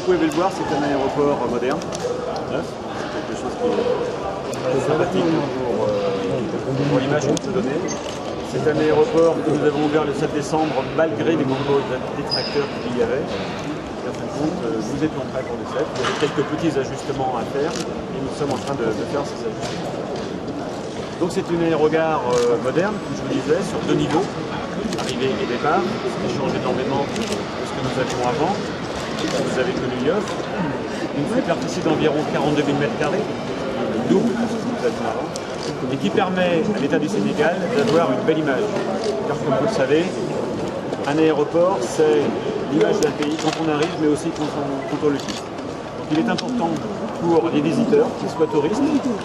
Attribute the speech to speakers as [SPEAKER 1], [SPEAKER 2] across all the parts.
[SPEAKER 1] pouvez le voir, c'est un aéroport moderne, neuf. C'est quelque chose qui est très sympathique pour l'image qu'on peut donner. C'est un aéroport que nous avons ouvert le 7 décembre malgré les nombreux détracteurs qu'il y avait. En fin de compte, nous étions prêts pour le 7. Il y avait quelques petits ajustements à faire et nous sommes en train de faire ces ajustements. Donc c'est une aérogare moderne, comme je vous disais, sur 2 niveaux, arrivée et départ, ce qui change énormément de ce que nous avions avant. Vous avez connu l'IOF, une superficie d'environ 42 000 m², double de ce que nous avions avant, et qui permet à l'État du Sénégal d'avoir une belle image. Car comme vous le savez, un aéroport, c'est l'image d'un pays quand on arrive, mais aussi quand on le quitte. Donc il est important pour les visiteurs, qu'ils soient touristes,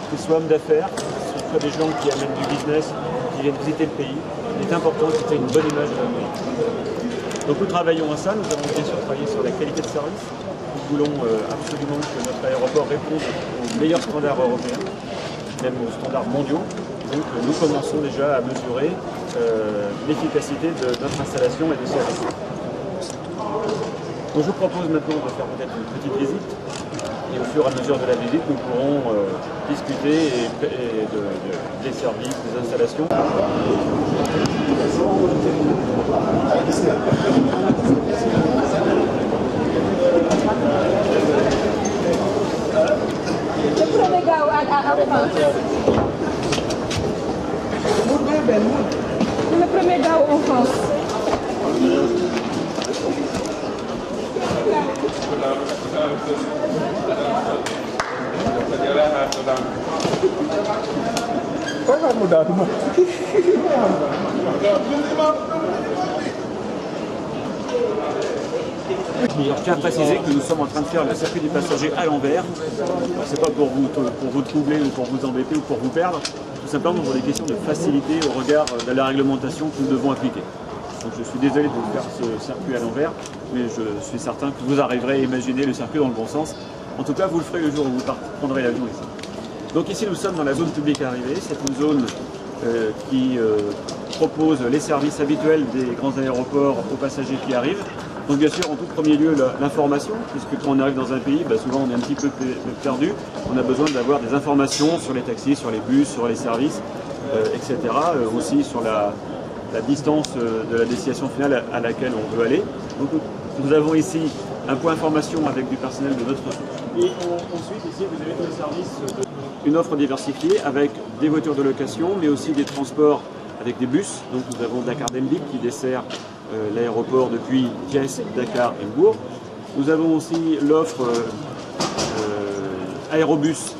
[SPEAKER 1] qu'ils soient hommes d'affaires, que ce soit des gens qui amènent du business, qui viennent visiter le pays, il est important qu'il ait une bonne image de notre pays. Donc nous travaillons à ça, nous avons bien sûr travaillé sur la qualité de service. Nous voulons absolument que notre aéroport réponde aux meilleurs standards européens, même aux standards mondiaux. Donc nous commençons déjà à mesurer l'efficacité de notre installation et de ses services. Donc je vous propose maintenant de faire peut-être une petite visite. Et au fur et à mesure de la visite, nous pourrons discuter des services, des installations.
[SPEAKER 2] Le premier gars en France.
[SPEAKER 1] Alors, je tiens à préciser que nous sommes en train de faire le circuit des passagers à l'envers. Ce n'est pas pour vous troubler ou pour vous embêter ou pour vous perdre, tout simplement pour des questions de facilité au regard de la réglementation que nous devons appliquer. Donc je suis désolé de vous faire ce circuit à l'envers, mais je suis certain que vous arriverez à imaginer le circuit dans le bon sens. En tout cas, vous le ferez le jour où vous prendrez l'avion ici. Donc ici, nous sommes dans la zone publique arrivée. C'est une zone qui propose les services habituels des grands aéroports aux passagers qui arrivent. Donc bien sûr, en tout premier lieu, l'information, puisque quand on arrive dans un pays, souvent on est un petit peu perdu. On a besoin d'avoir des informations sur les taxis, sur les bus, sur les services, etc. Aussi sur la distance de la destination finale à laquelle on veut aller. Donc nous avons ici un point information avec du personnel de notre source. Et ensuite, ici, vous avez tous les services, une offre diversifiée avec des voitures de location, mais aussi des transports avec des bus. Donc nous avons Dakar Demlik qui dessert l'aéroport depuis Thiès, Dakar et Mbourg. Nous avons aussi l'offre Aérobus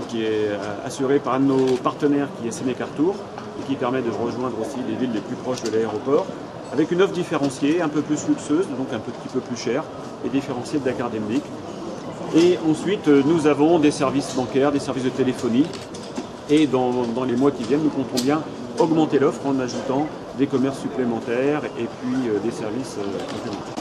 [SPEAKER 1] qui est assurée par un de nos partenaires qui est Sénécartour et qui permet de rejoindre aussi les villes les plus proches de l'aéroport avec une offre différenciée, un peu plus luxueuse, donc un petit peu plus chère et différenciée de Dakar Demlik. Et ensuite, nous avons des services bancaires, des services de téléphonie et dans les mois qui viennent, nous comptons bien augmenter l'offre en ajoutant des commerces supplémentaires et puis des services complémentaires.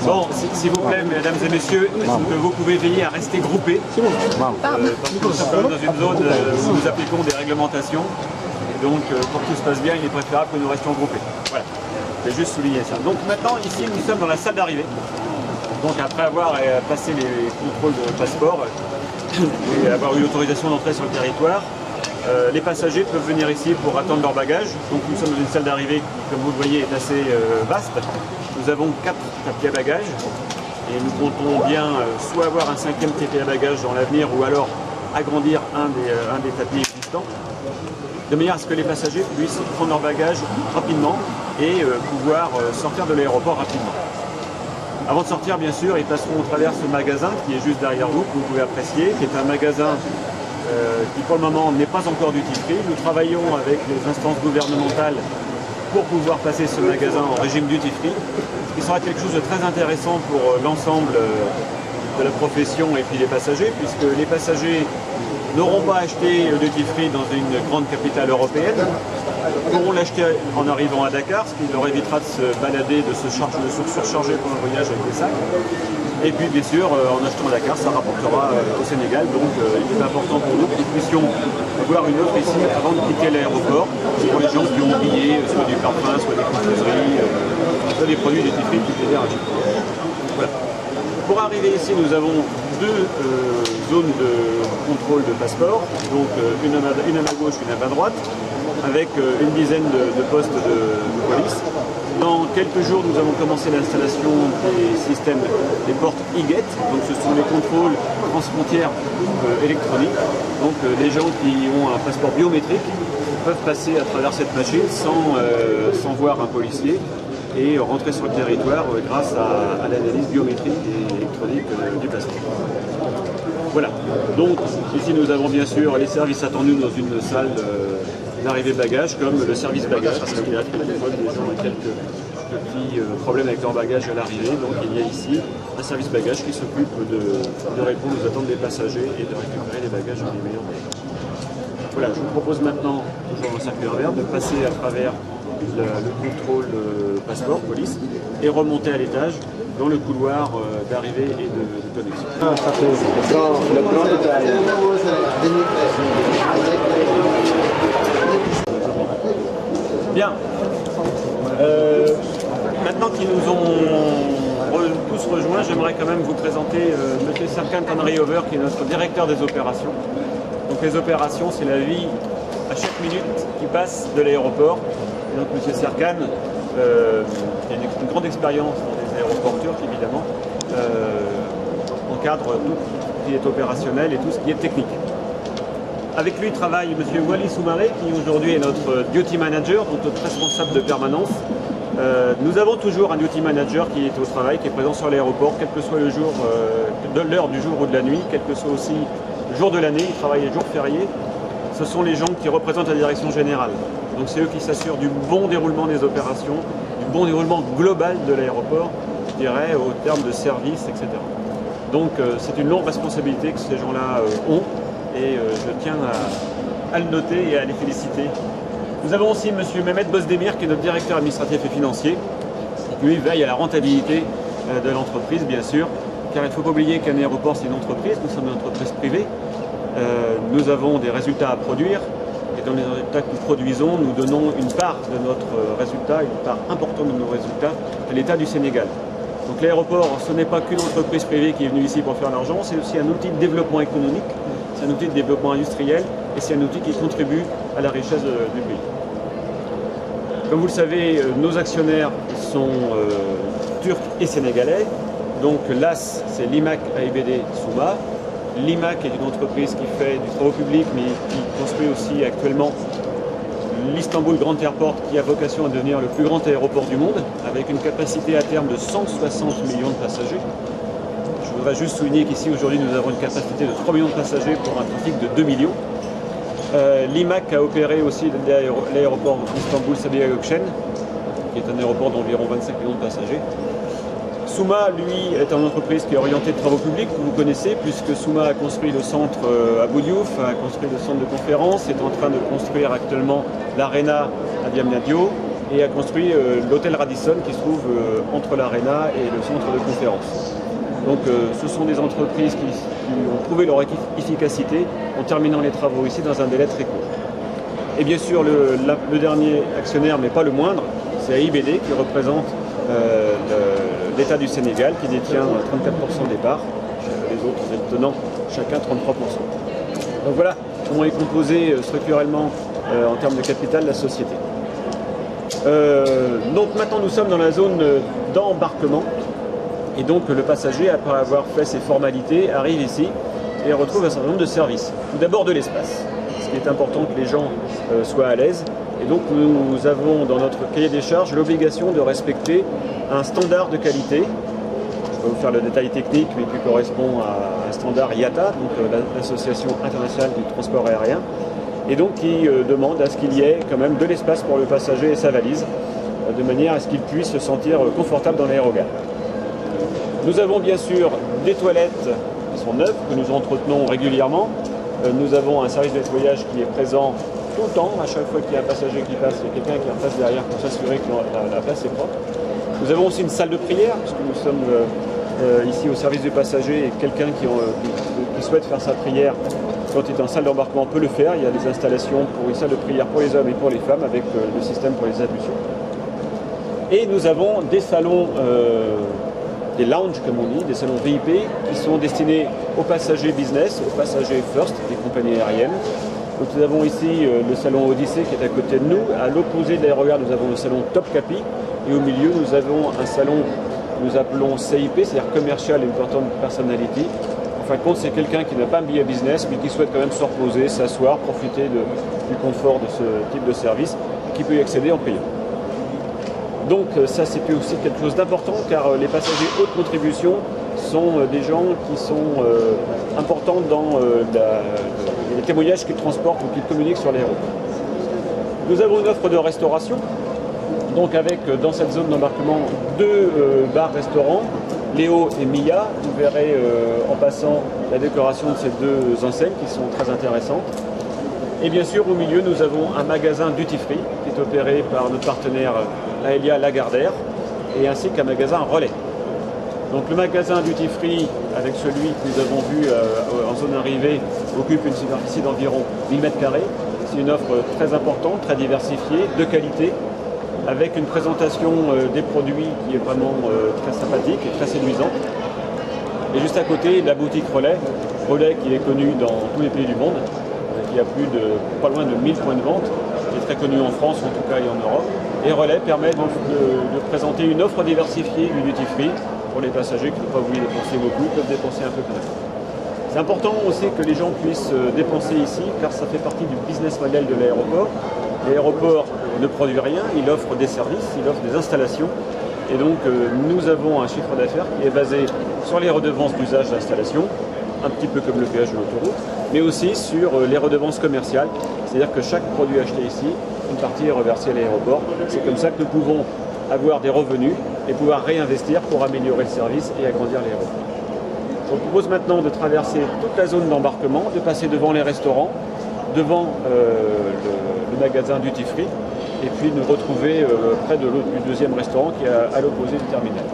[SPEAKER 1] Bon, s'il vous plaît, mesdames et messieurs, est-ce que vous pouvez veiller à rester groupés parce que nous sommes dans une zone où nous appliquons des réglementations. Et donc, pour que tout se passe bien, il est préférable que nous restions groupés. Voilà, je vais juste souligner ça. Donc maintenant, ici, nous sommes dans la salle d'arrivée. Donc après avoir passé les contrôles de passeport et avoir eu l'autorisation d'entrer sur le territoire, les passagers peuvent venir ici pour attendre leur bagage. Donc nous sommes dans une salle d'arrivée qui, comme vous le voyez, est assez vaste. Nous avons 4 tapis à bagages et nous comptons bien soit avoir un 5e tapis à bagages dans l'avenir ou alors agrandir un des tapis existants, de manière à ce que les passagers puissent prendre leur bagage rapidement et pouvoir sortir de l'aéroport rapidement. Avant de sortir, bien sûr, ils passeront au travers ce magasin qui est juste derrière vous, que vous pouvez apprécier, qui est un magasin qui pour le moment n'est pas encore duty free. Nous travaillons avec les instances gouvernementales pour pouvoir passer ce magasin en régime duty free, ce qui sera quelque chose de très intéressant pour l'ensemble de la profession et puis les passagers, puisque les passagers n'auront pas acheté le duty free dans une grande capitale européenne, pourront l'acheter en arrivant à Dakar, ce qui leur évitera de se balader, de se surcharger pour un voyage avec des sacs. Et puis bien sûr, en achetant à Dakar, ça rapportera au Sénégal. Donc il est important pour nous que nous puissions avoir une offre ici avant de quitter l'aéroport, pour les gens qui ont oublié soit du parfum, soit des confiseries, soit des produits d'épicerie qui étaient achetés. Voilà. Pour arriver ici, nous avons deux zones de contrôle de passeport, donc une à ma gauche, une à ma droite, avec une dizaine de postes de police. Dans quelques jours, nous avons commencé l'installation des systèmes, des portes e-gate, donc ce sont les contrôles transfrontières électroniques. Donc les gens qui ont un passeport biométrique peuvent passer à travers cette machine sans voir un policier et rentrer sur le territoire grâce à l'analyse biométrique et électronique du passeport. Voilà, donc ici nous avons bien sûr les services attendus dans une salle d'arrivée bagages, comme le service bagage, parce qu'il y a quelquefois des gens ont quelques petits problèmes avec leur bagage à l'arrivée. Donc il y a ici un service bagage qui s'occupe de répondre aux attentes des passagers et de récupérer les bagages dans les meilleurs délais. Voilà, je vous propose maintenant, toujours en circuit vert, de passer à travers le contrôle passeport, police, et remonter à l'étage dans le couloir d'arrivée et de connexion. Bien. Maintenant qu'ils nous ont tous rejoints, j'aimerais quand même vous présenter M. Serkan Tanriover, qui est notre directeur des opérations. Donc les opérations, c'est la vie à chaque minute qui passe de l'aéroport. Donc M. Serkan, qui a une grande expérience dans les aéroports turcs évidemment, encadre tout ce qui est opérationnel et tout ce qui est technique. Avec lui travaille M. Wally Soumaré, qui aujourd'hui est notre duty manager, donc notre responsable de permanence. Nous avons toujours un duty manager qui est au travail, qui est présent sur l'aéroport, quel que soit le jour, l'heure du jour ou de la nuit, quel que soit aussi le jour de l'année, il travaille les jours fériés. Ce sont les gens qui représentent la direction générale. Donc c'est eux qui s'assurent du bon déroulement des opérations, du bon déroulement global de l'aéroport, je dirais, au terme de service, etc. Donc c'est une longue responsabilité que ces gens-là ont. Et je tiens à le noter et à les féliciter. Nous avons aussi M. Mehmet Bozdemir, qui est notre directeur administratif et financier, qui lui veille à la rentabilité de l'entreprise, bien sûr, car il ne faut pas oublier qu'un aéroport, c'est une entreprise, nous sommes une entreprise privée. Nous avons des résultats à produire, et dans les résultats que nous produisons, nous donnons une part de notre résultat, une part importante de nos résultats, à l'État du Sénégal. Donc l'aéroport, ce n'est pas qu'une entreprise privée qui est venue ici pour faire l'argent, c'est aussi un outil de développement économique. C'est un outil de développement industriel et c'est un outil qui contribue à la richesse du pays. Comme vous le savez, nos actionnaires sont turcs et sénégalais. Donc l'AS, c'est l'IMAC AIBD Souma. L'IMAC est une entreprise qui fait du travaux public mais qui construit aussi actuellement l'Istanbul Grand Airport, qui a vocation à devenir le plus grand aéroport du monde, avec une capacité à terme de 160 millions de passagers. Je voudrais juste souligner qu'ici aujourd'hui nous avons une capacité de 3 millions de passagers pour un trafic de 2 millions. L'IMAC a opéré aussi l'aéroport d'Istanbul Sabiha Gökçen, qui est un aéroport d'environ 25 millions de passagers. Souma, lui, est une entreprise qui est orientée de travaux publics, que vous connaissez, puisque Souma a construit le centre à Boudiouf, a construit le centre de conférence, est en train de construire actuellement l'Arena à Diamniadio et a construit l'hôtel Radisson qui se trouve entre l'Arena et le centre de conférence. Donc ce sont des entreprises qui ont prouvé leur efficacité en terminant les travaux ici dans un délai très court. Et bien sûr, le dernier actionnaire, mais pas le moindre, c'est AIBD qui représente l'État du Sénégal, qui détient 34% des parts, les autres détenant chacun 33%. Donc voilà comment est composée structurellement en termes de capital la société. Donc maintenant nous sommes dans la zone d'embarquement. Et donc le passager, après avoir fait ses formalités, arrive ici et retrouve un certain nombre de services. Tout d'abord de l'espace, ce qui est important que les gens soient à l'aise. Et donc nous avons dans notre cahier des charges l'obligation de respecter un standard de qualité. Je vais vous faire le détail technique, mais qui correspond à un standard IATA, donc l'Association internationale du transport aérien, et donc qui demande à ce qu'il y ait quand même de l'espace pour le passager et sa valise, de manière à ce qu'il puisse se sentir confortable dans l'aérogare. Nous avons bien sûr des toilettes qui sont neuves, que nous entretenons régulièrement. Nous avons un service de nettoyage qui est présent tout le temps, à chaque fois qu'il y a un passager qui passe, il y a quelqu'un qui est en face derrière pour s'assurer que la place est propre. Nous avons aussi une salle de prière, puisque nous sommes ici au service du passager et quelqu'un qui souhaite faire sa prière quand il est en salle d'embarquement peut le faire. Il y a des installations pour une salle de prière pour les hommes et pour les femmes avec le système pour les ablutions. Et nous avons des salons, des lounges comme on dit, des salons VIP qui sont destinés aux passagers business, aux passagers first des compagnies aériennes. Donc nous avons ici le salon Odyssée qui est à côté de nous. À l'opposé de l'aérogare, nous avons le salon Topkapi. Et au milieu, nous avons un salon que nous appelons CIP, c'est-à-dire Commercial Important Personality. En fin de compte, c'est quelqu'un qui n'a pas un billet business, mais qui souhaite quand même se reposer, s'asseoir, profiter du confort de ce type de service, et qui peut y accéder en payant. Donc ça, c'est aussi quelque chose d'important, car les passagers haute contribution sont des gens qui sont importants dans les témoignages qu'ils transportent ou qu'ils communiquent sur les routes. Nous avons une offre de restauration, donc avec dans cette zone d'embarquement deux bars-restaurants, Léo et Mia. Vous verrez en passant la décoration de ces deux enseignes qui sont très intéressantes. Et bien sûr, au milieu, nous avons un magasin duty free qui est opéré par notre partenaire Aelia Lagardère et ainsi qu'un magasin relais. Donc le magasin duty free avec celui que nous avons vu en zone arrivée occupe une superficie d'environ 1000 m². C'est une offre très importante, très diversifiée, de qualité, avec une présentation des produits qui est vraiment très sympathique et très séduisante. Et juste à côté, la boutique Relais qui est connue dans tous les pays du monde, qui a pas loin de 1000 points de vente, qui est très connue en France en tout cas et en Europe. Et Relais permet donc de présenter une offre diversifiée du duty free pour les passagers qui n'ont pas voulu dépenser beaucoup, peuvent dépenser un peu quand même. C'est important aussi que les gens puissent dépenser ici, car ça fait partie du business model de l'aéroport. L'aéroport ne produit rien, il offre des services, il offre des installations. Et donc nous avons un chiffre d'affaires qui est basé sur les redevances d'usage d'installation, un petit peu comme le péage de l'autoroute, mais aussi sur les redevances commerciales. C'est-à-dire que chaque produit acheté ici, une partie est reversée à l'aéroport. C'est comme ça que nous pouvons avoir des revenus et pouvoir réinvestir pour améliorer le service et agrandir l'aéroport. Je vous propose maintenant de traverser toute la zone d'embarquement, de passer devant les restaurants, devant le magasin duty free, et puis nous retrouver près du deuxième restaurant qui est à l'opposé du terminal.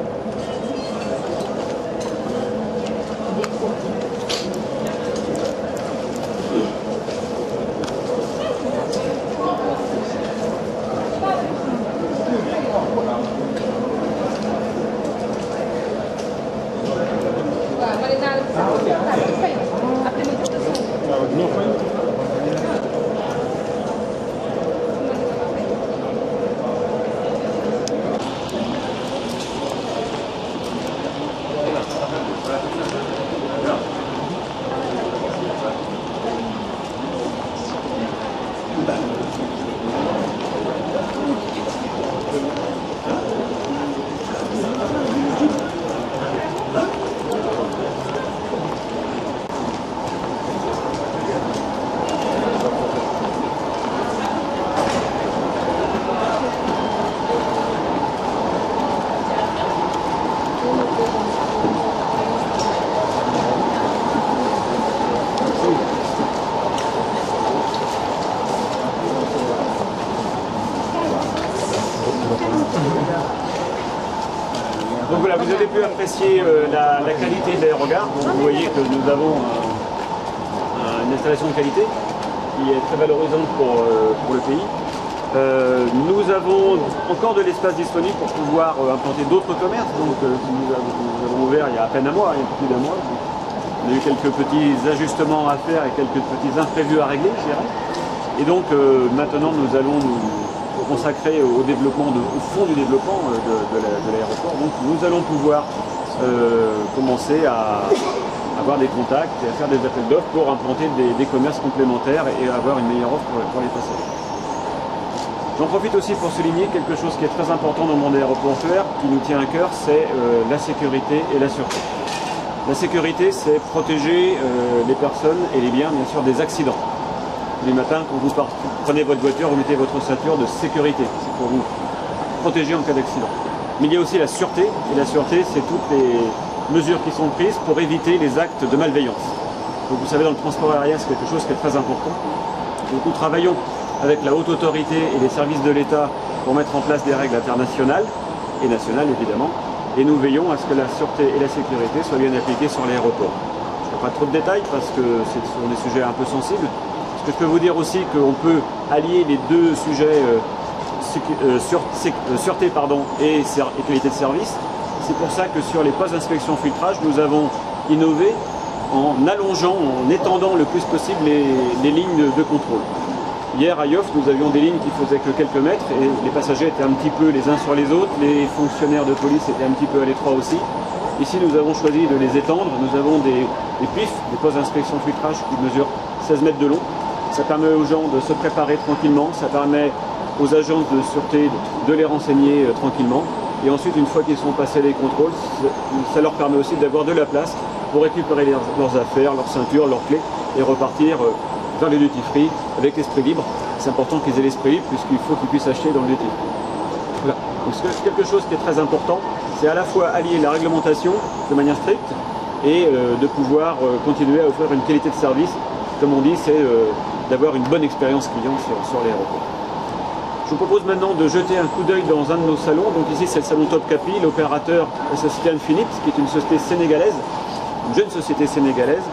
[SPEAKER 1] Donc voilà, vous avez pu apprécier la qualité de l'aérogare. Vous voyez que nous avons une installation de qualité qui est très valorisante pour le pays. Nous avons encore de l'espace disponible pour pouvoir implanter d'autres commerces. Donc, nous avons ouvert il y a à peine un mois, il y a plus d'un mois. On a eu quelques petits ajustements à faire et quelques petits imprévus à régler, je dirais. Et donc maintenant nous allons nous consacrer au développement, au fond du développement de l'aéroport. Donc nous allons pouvoir commencer à avoir des contacts et à faire des appels d'offres pour implanter des commerces complémentaires et avoir une meilleure offre pour les passagers. J'en profite aussi pour souligner quelque chose qui est très important dans le monde aéroportuaire, qui nous tient à cœur, c'est la sécurité et la sûreté. La sécurité, c'est protéger les personnes et les biens, bien sûr, des accidents. Tous les matins, quand vous prenez votre voiture, vous mettez votre ceinture de sécurité. C'est pour vous protéger en cas d'accident. Mais il y a aussi la sûreté, et la sûreté, c'est toutes les mesures qui sont prises pour éviter les actes de malveillance. Donc vous savez, dans le transport aérien, c'est quelque chose qui est très important. Donc nous travaillons avec la haute autorité et les services de l'État pour mettre en place des règles internationales et nationales évidemment, et nous veillons à ce que la sûreté et la sécurité soient bien appliquées sur l'aéroport. Je ne fais pas trop de détails parce que ce sont des sujets un peu sensibles. Ce que je peux vous dire aussi qu'on peut allier les deux sujets sûreté et qualité de service. C'est pour ça que sur les postes d'inspection filtrage, nous avons innové en allongeant, en étendant le plus possible les lignes de contrôle. Hier à Yoff, nous avions des lignes qui faisaient que quelques mètres et les passagers étaient un petit peu les uns sur les autres, les fonctionnaires de police étaient un petit peu à l'étroit aussi. Ici, nous avons choisi de les étendre. Nous avons des PIF, des postes d'inspection filtrage qui mesurent 16 mètres de long. Ça permet aux gens de se préparer tranquillement, ça permet aux agences de sûreté de les renseigner tranquillement. Et ensuite, une fois qu'ils sont passés les contrôles, ça leur permet aussi d'avoir de la place pour récupérer leurs affaires, leurs ceintures, leurs clés et repartir vers le duty free avec l'esprit libre. C'est important qu'ils aient l'esprit libre puisqu'il faut qu'ils puissent acheter dans le duty free. Voilà. Donc c'est quelque chose qui est très important, c'est à la fois allier la réglementation de manière stricte et de pouvoir continuer à offrir une qualité de service. Comme on dit, c'est d'avoir une bonne expérience client sur l'aéroport. Je vous propose maintenant de jeter un coup d'œil dans un de nos salons. Donc ici c'est le salon Topkapi, l'opérateur la société Infinite, qui est une société sénégalaise, une jeune société sénégalaise.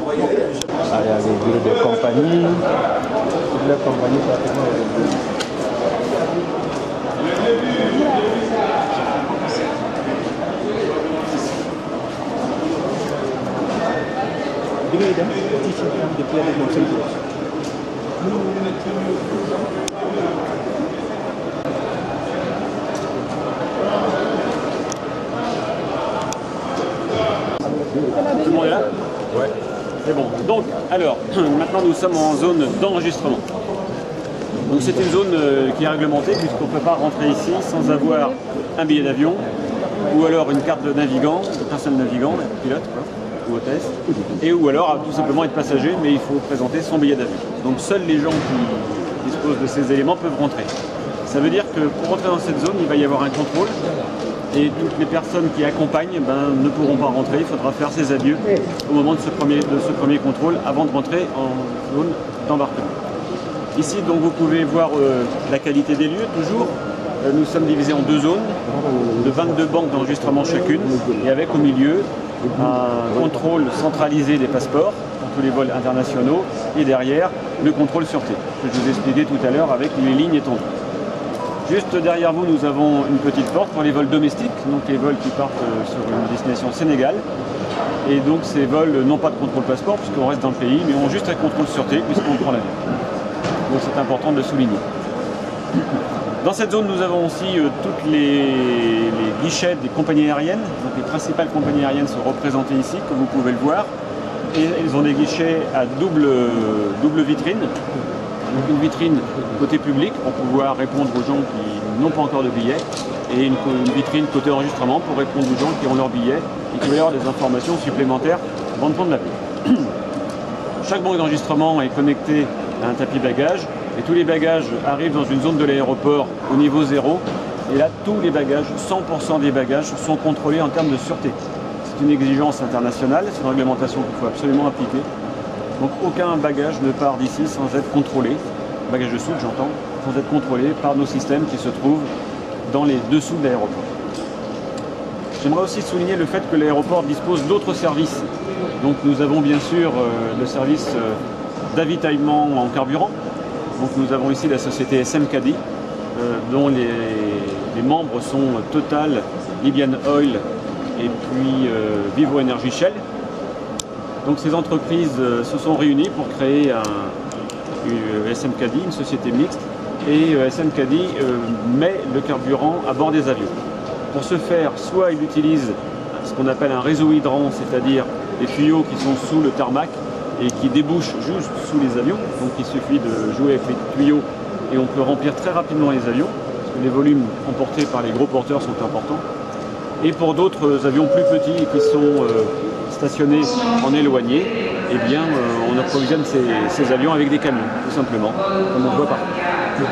[SPEAKER 3] Il y a les bureaux de compagnie, toutes les compagnies pratiquement.
[SPEAKER 1] Tout le monde est là? Ouais. C'est bon. Donc, alors, maintenant nous sommes en zone d'enregistrement. Donc c'est une zone qui est réglementée puisqu'on ne peut pas rentrer ici sans avoir un billet d'avion ou alors une carte de navigant, de personne navigant, pilote quoi, ou hôtesse, et ou alors tout simplement être passager, mais il faut présenter son billet d'avion. Donc seuls les gens qui disposent de ces éléments peuvent rentrer. Ça veut dire que pour rentrer dans cette zone, il va y avoir un contrôle. Et toutes les personnes qui accompagnent ne pourront pas rentrer, il faudra faire ses adieux au moment de ce premier contrôle avant de rentrer en zone d'embarquement. Ici, donc, vous pouvez voir la qualité des lieux, toujours. Nous sommes divisés en deux zones, de 22 banques d'enregistrement chacune, et avec au milieu un contrôle centralisé des passeports pour tous les vols internationaux, et derrière, le contrôle sûreté, que je vous ai expliqué tout à l'heure avec les lignes étendues. Juste derrière vous, nous avons une petite porte pour les vols domestiques, donc les vols qui partent sur une destination Sénégal. Et donc ces vols n'ont pas de contrôle passeport puisqu'on reste dans le pays, mais ont juste un contrôle sûreté puisqu'on prend l'avion. Donc c'est important de le souligner. Dans cette zone, nous avons aussi toutes les guichets des compagnies aériennes. Donc les principales compagnies aériennes sont représentées ici, comme vous pouvez le voir. Et elles ont des guichets à double vitrine. Donc une vitrine côté public pour pouvoir répondre aux gens qui n'ont pas encore de billets et une vitrine côté enregistrement pour répondre aux gens qui ont leur billet et qui veulent avoir des informations supplémentaires avant de prendre l'avion. Chaque banque d'enregistrement est connectée à un tapis bagages et tous les bagages arrivent dans une zone de l'aéroport au niveau 0 et là tous les bagages, 100% des bagages sont contrôlés en termes de sûreté. C'est une exigence internationale, c'est une réglementation qu'il faut absolument appliquer. Donc aucun bagage ne part d'ici sans être contrôlé, bagage de soute j'entends, sans être contrôlé par nos systèmes qui se trouvent dans les dessous de l'aéroport. J'aimerais aussi souligner le fait que l'aéroport dispose d'autres services. Donc nous avons bien sûr le service d'avitaillement en carburant. Donc nous avons ici la société SM Caddy, dont les membres sont Total, Libyan Oil et puis Vivo Energy Shell. Donc ces entreprises se sont réunies pour créer une SM Caddy, une société mixte, et SM Caddy met le carburant à bord des avions. Pour ce faire, soit il utilise ce qu'on appelle un réseau hydrant, c'est-à-dire des tuyaux qui sont sous le tarmac et qui débouchent juste sous les avions. Donc il suffit de jouer avec les tuyaux et on peut remplir très rapidement les avions, parce que les volumes emportés par les gros porteurs sont importants. Et pour d'autres avions plus petits qui sont stationnés en éloigné, eh bien on approvisionne ces avions avec des camions, tout simplement, comme on le voit partout. Je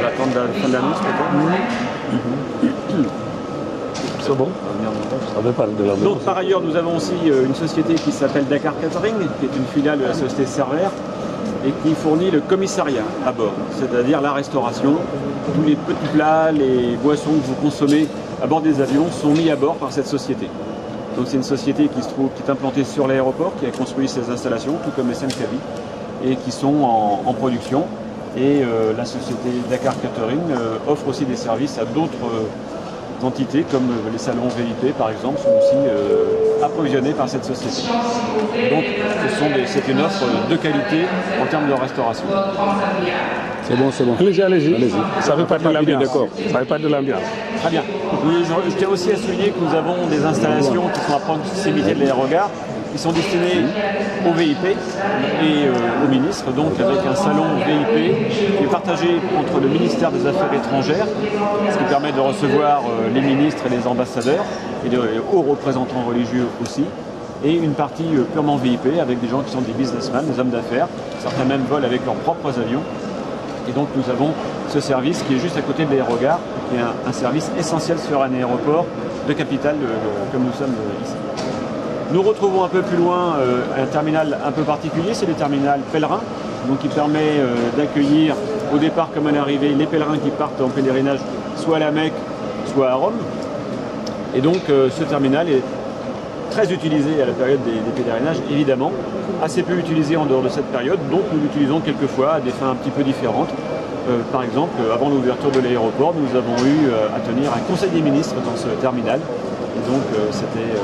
[SPEAKER 1] vais attendre la fin de l'annonce peut-être.
[SPEAKER 3] C'est bon. On va parler de la
[SPEAKER 1] Donc par ailleurs, nous avons aussi une société qui s'appelle Dakar Catering, qui est une filiale de la société Cervère, et qui fournit le commissariat à bord, c'est-à-dire la restauration. Tous les petits plats, les boissons que vous consommez à bord des avions sont mis à bord par cette société. Donc c'est une société qui est implantée sur l'aéroport, qui a construit ces installations, tout comme SM Caddy, et qui sont en production. Et la société Dakar Catering offre aussi des services à d'autres entités, comme les salons VIP par exemple, sont aussi approvisionnés par cette société. Donc c'est une offre de qualité en termes de restauration.
[SPEAKER 3] C'est bon, c'est bon.
[SPEAKER 4] Allez-y, allez-y.
[SPEAKER 3] Allez-y.
[SPEAKER 4] Ça fait partie de l'ambiance. D'accord. Ça fait partie de l'ambiance.
[SPEAKER 1] Très bien. Je tiens aussi à souligner que nous avons des installations qui sont à proximité de l'aérogare, qui sont destinées aux VIP et aux ministres, donc avec un salon VIP qui est partagé entre le ministère des Affaires étrangères, ce qui permet de recevoir les ministres et les ambassadeurs, et les hauts représentants religieux aussi, et une partie purement VIP avec des gens qui sont des businessmen, des hommes d'affaires, certains même volent avec leurs propres avions. Et donc nous avons ce service qui est juste à côté de l'aérogare, qui est un service essentiel sur un aéroport de capitale comme nous sommes ici. Nous retrouvons un peu plus loin un terminal un peu particulier, c'est le terminal pèlerin, donc qui permet d'accueillir au départ comme à l'arrivée les pèlerins qui partent en pèlerinage soit à la Mecque, soit à Rome. Et donc ce terminal est très utilisé à la période des pèlerinages, évidemment, assez peu utilisé en dehors de cette période, donc nous l'utilisons quelquefois à des fins un petit peu différentes. Par exemple, avant l'ouverture de l'aéroport, nous avons eu à tenir un conseil des ministres dans ce terminal, et donc c'était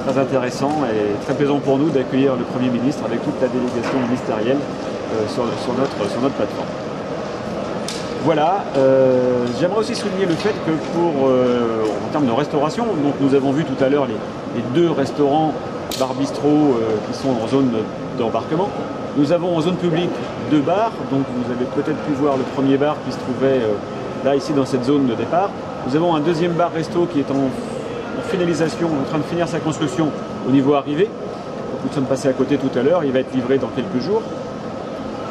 [SPEAKER 1] très intéressant et très plaisant pour nous d'accueillir le Premier ministre avec toute la délégation ministérielle sur notre plateforme. Voilà, j'aimerais aussi souligner le fait que en termes de restauration, donc nous avons vu tout à l'heure les deux restaurants bar-bistrot qui sont en zone d'embarquement. Nous avons en zone publique 2 bars, donc vous avez peut-être pu voir le premier bar qui se trouvait là ici dans cette zone de départ. Nous avons un deuxième bar-resto qui est en finalisation, en train de finir sa construction au niveau arrivé. Nous sommes passés à côté tout à l'heure, il va être livré dans quelques jours.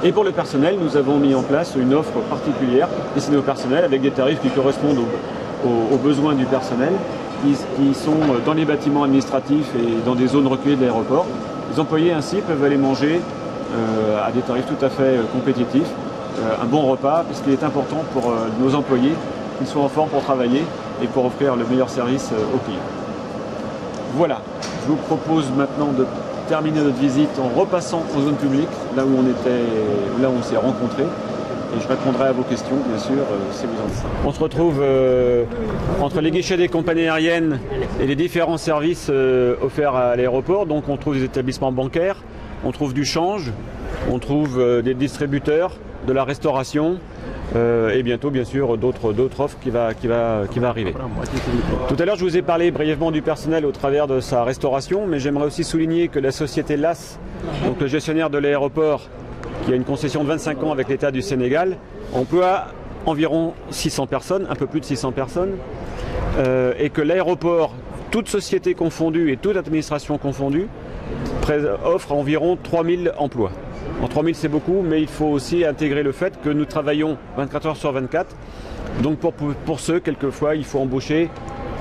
[SPEAKER 1] Et pour le personnel, nous avons mis en place une offre particulière destinée au personnel avec des tarifs qui correspondent aux besoins du personnel, qui sont dans les bâtiments administratifs et dans des zones reculées de l'aéroport. Les employés ainsi peuvent aller manger à des tarifs tout à fait compétitifs, un bon repas, puisqu'il est important pour nos employés qu'ils soient en forme pour travailler et pour offrir le meilleur service aux clients. Voilà, je vous propose maintenant de terminer notre visite en repassant aux zones publiques, là où on s'est rencontrés. Et je répondrai à vos questions, bien sûr, si vous en avez. On se retrouve entre les guichets des compagnies aériennes et les différents services offerts à l'aéroport. Donc on trouve des établissements bancaires, on trouve du change, on trouve des distributeurs, de la restauration, et bientôt, bien sûr, d'autres offres qui va arriver. Tout à l'heure, je vous ai parlé brièvement du personnel au travers de sa restauration, mais j'aimerais aussi souligner que la société LAS, donc le gestionnaire de l'aéroport, qui a une concession de 25 ans avec l'État du Sénégal, emploie environ 600 personnes, un peu plus de 600 personnes, et que l'aéroport, toute société confondue et toute administration confondue, offre environ 3000 emplois. En 3000 c'est beaucoup, mais il faut aussi intégrer le fait que nous travaillons 24 heures sur 24. Donc pour ceux, quelquefois, il faut embaucher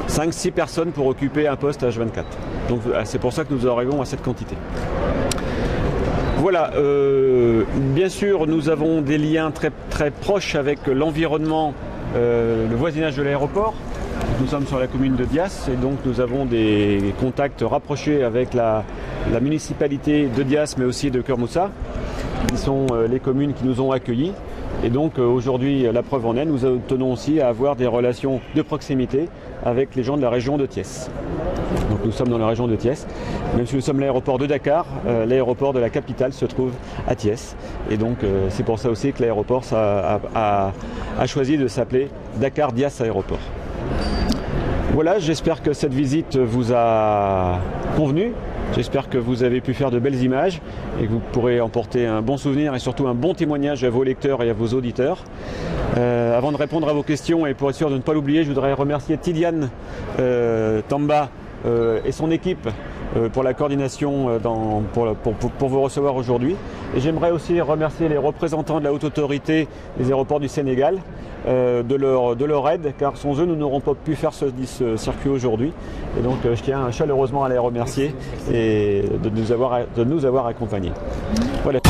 [SPEAKER 1] 5-6 personnes pour occuper un poste H24. Donc c'est pour ça que nous arrivons à cette quantité. Voilà, bien sûr, nous avons des liens très proches avec l'environnement, le voisinage de l'aéroport. Nous sommes sur la commune de Dias et donc nous avons des contacts rapprochés avec la municipalité de Dias, mais aussi de Keur Moussa, qui sont les communes qui nous ont accueillis. Et donc aujourd'hui, la preuve en est, nous tenons aussi à avoir des relations de proximité avec les gens de la région de Thiès. Donc nous sommes dans la région de Thiès, même si nous sommes l'aéroport de Dakar, l'aéroport de la capitale se trouve à Thiès. Et donc c'est pour ça aussi que l'aéroport a choisi de s'appeler Dakar Dias Aéroport. Voilà, j'espère que cette visite vous a convenu. J'espère que vous avez pu faire de belles images et que vous pourrez emporter un bon souvenir et surtout un bon témoignage à vos lecteurs et à vos auditeurs. Avant de répondre à vos questions et pour être sûr de ne pas l'oublier, je voudrais remercier Tidiane Tamba et son équipe pour la coordination pour vous recevoir aujourd'hui. Et j'aimerais aussi remercier les représentants de la Haute Autorité des aéroports du Sénégal de leur aide, car sans eux nous n'aurons pas pu faire ce circuit aujourd'hui. Et donc je tiens chaleureusement à les remercier et de nous avoir accompagnés. Voilà.